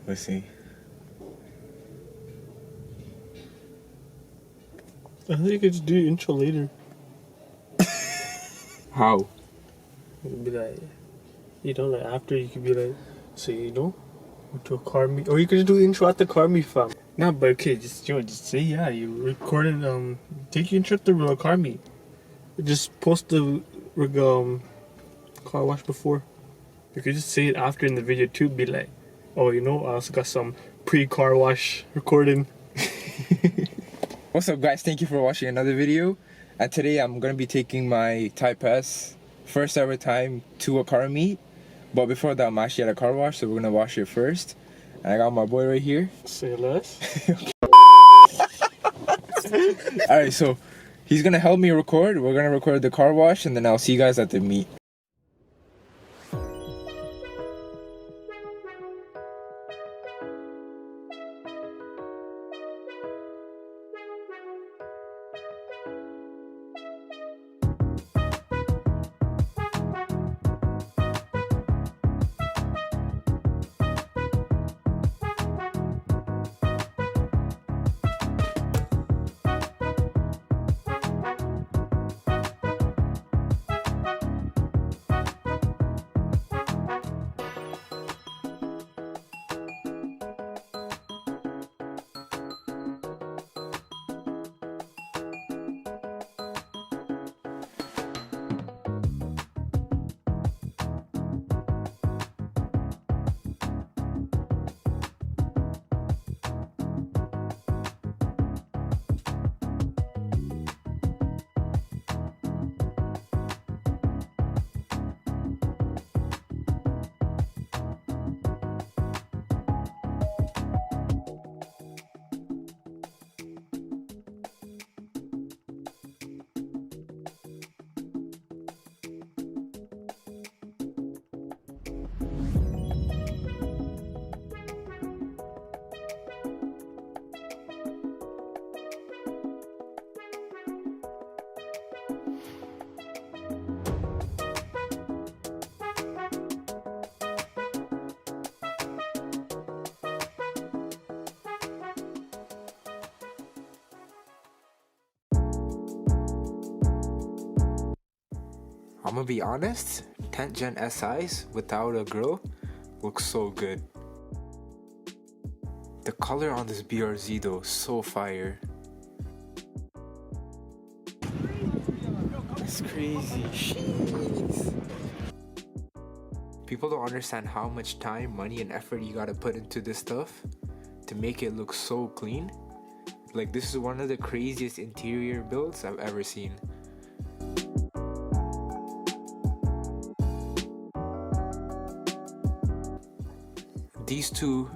Let's see. I think you could just do your intro later. How? You'd be like, like after you could be like, so went to a car meet, or you could just do the intro at the car meet, fam. Nah, but okay, just say you recorded, take your intro at the car meet. Just post the car wash before. You could just say it after in the video too. Be like, oh, I also got some pre-car wash recording. What's up, guys? Thank you for watching another video. And today I'm gonna be taking my Type S first ever time to a car meet. But before that, I'm actually at a car wash, so we're gonna wash it first. And I got my boy right here. Say less. Alright, so he's gonna help me record. We're gonna record the car wash, and then I'll see you guys at the meet. I'm gonna be honest, 10th Gen SIs without a grill looks so good. The color on this BRZ though, so fire. That's crazy. Jeez. People don't understand how much time, money, and effort you gotta put into this stuff to make it look so clean. Like, this is one of the craziest interior builds I've ever seen. These two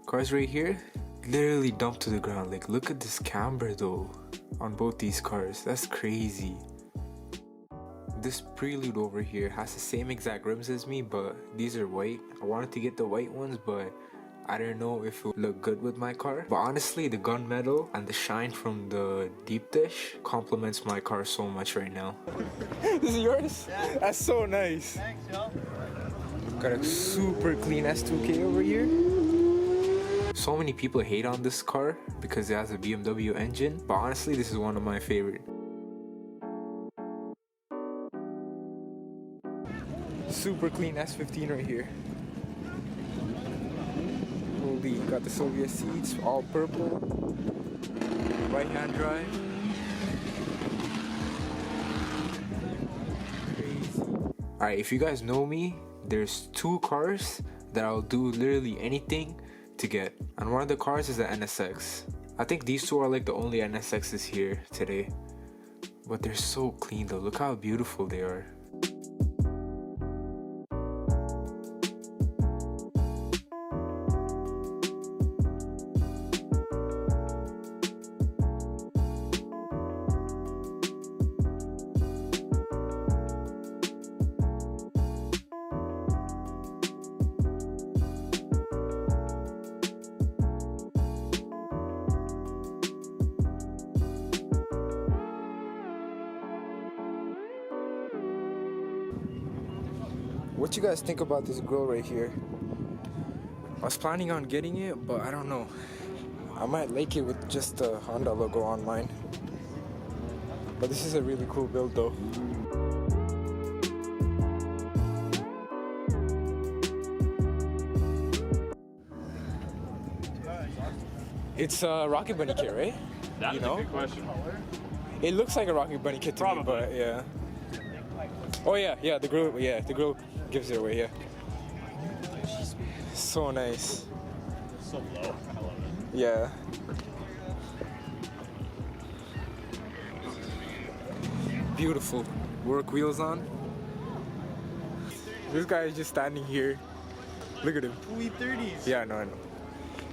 cars right here literally dumped to the ground. Like, look at this camber though on both these cars. That's crazy. This Prelude over here has the same exact rims as me, but these are white. I wanted to get the white ones, but I didn't know if it would look good with my car. But honestly, the gunmetal and the shine from the deep dish complements my car so much right now. This is yours? Yeah. That's so nice. Thanks, yo. Got a super clean S2K over here. So many people hate on this car because it has a BMW engine, but honestly, this is one of my favorite. Super clean S15 right here. Holy, got the Soviet seats, all purple. Right hand drive. Crazy. Alright, if you guys know me, there's two cars that I'll do literally anything to get, and one of the cars is the NSX. I think these two are like the only NSXs here today, but they're so clean though. Look how beautiful they are. What you guys think about this grill right here? I was planning on getting it, but I don't know. I might like it with just the Honda logo on mine. But this is a really cool build though. It's a Rocket Bunny kit, right? That's a good question. It looks like a Rocket Bunny kit to me, but yeah. Oh yeah, the grill gives it away, yeah. So nice. So low. I love it. Yeah. Beautiful. Work wheels on. This guy is just standing here. Look at him. E30s. Yeah, I know.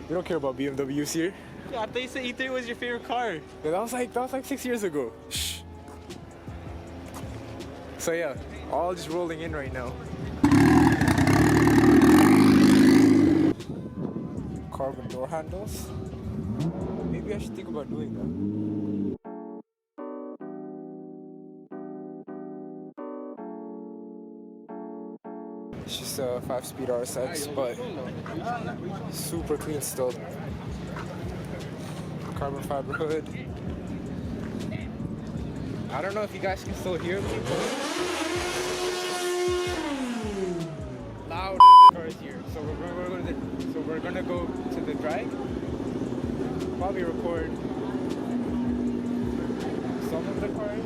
You don't care about BMWs here? Yeah, I thought you said E30 was your favorite car. Yeah, that was like 6 years ago. Shh. So yeah, all just rolling in right now. Carbon door handles. Maybe I should think about doing that. It's just a 5-speed RSX, but super clean still. Carbon fiber hood. I don't know if you guys can still hear me. Loud cars here. So we're gonna go to the drive. Probably record some of the cars.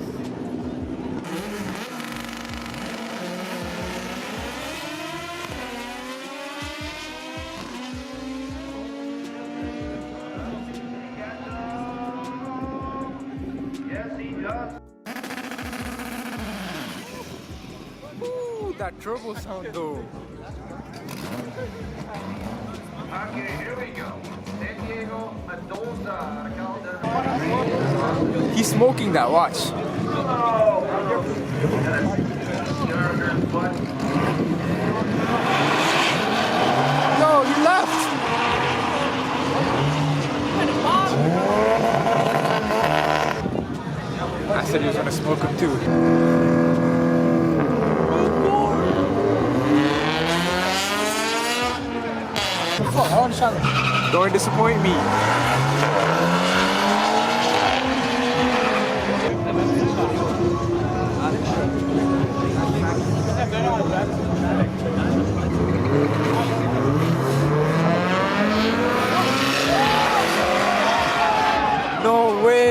Ooh, that turbo sound though. Okay, here we go. San Diego, Mendoza, He's smoking that, watch. No, he left. I said he was gonna smoke him too. Don't disappoint me. No way.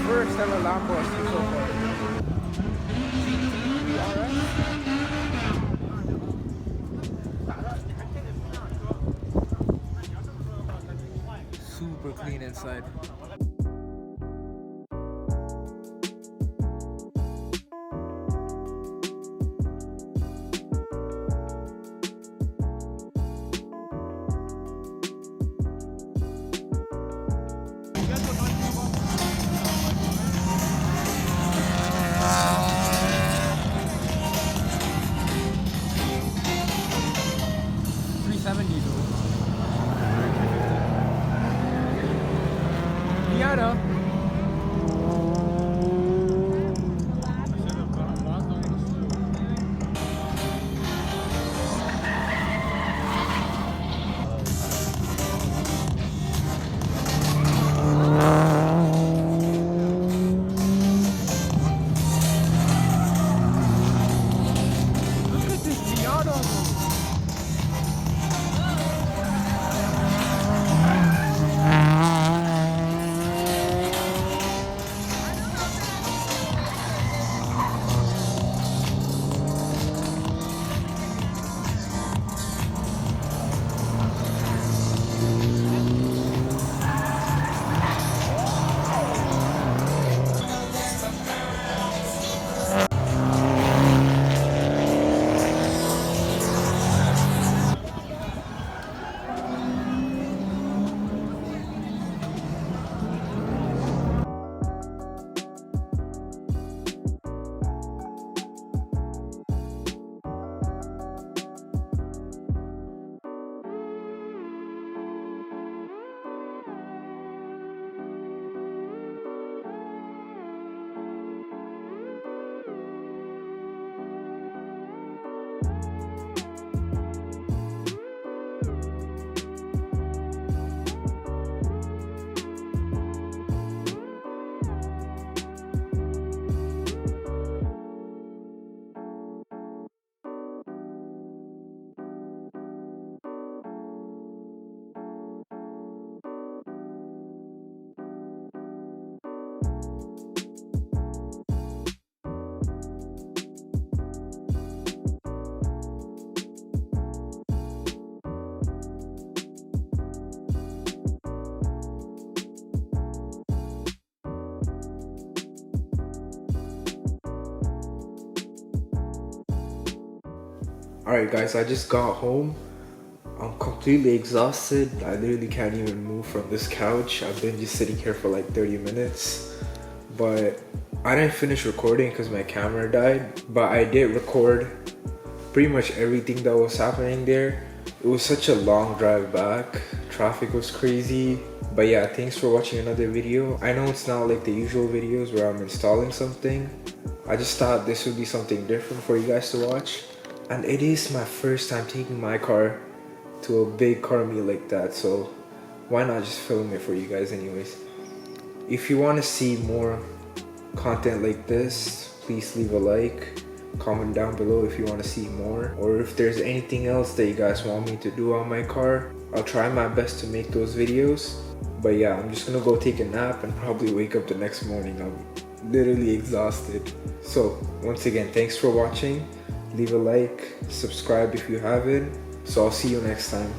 First ever Lambo I've seen so far. Super clean inside. Alright guys, I just got home. I'm completely exhausted. I literally can't even move from this couch. I've been just sitting here for like 30 minutes. But I didn't finish recording because my camera died. But I did record pretty much everything that was happening there. It was such a long drive back. Traffic was crazy. But yeah, thanks for watching another video. I know it's not like the usual videos where I'm installing something. I just thought this would be something different for you guys to watch. And it is my first time taking my car to a big car meet like that, so why not just film it for you guys anyways. If you want to see more content like this, please leave a like, comment down below if you want to see more, or if there's anything else that you guys want me to do on my car. I'll try my best to make those videos. But yeah, I'm just gonna go take a nap and probably wake up the next morning. I'm literally exhausted. So once again, thanks for watching. Leave a like, subscribe if you haven't. So I'll see you next time.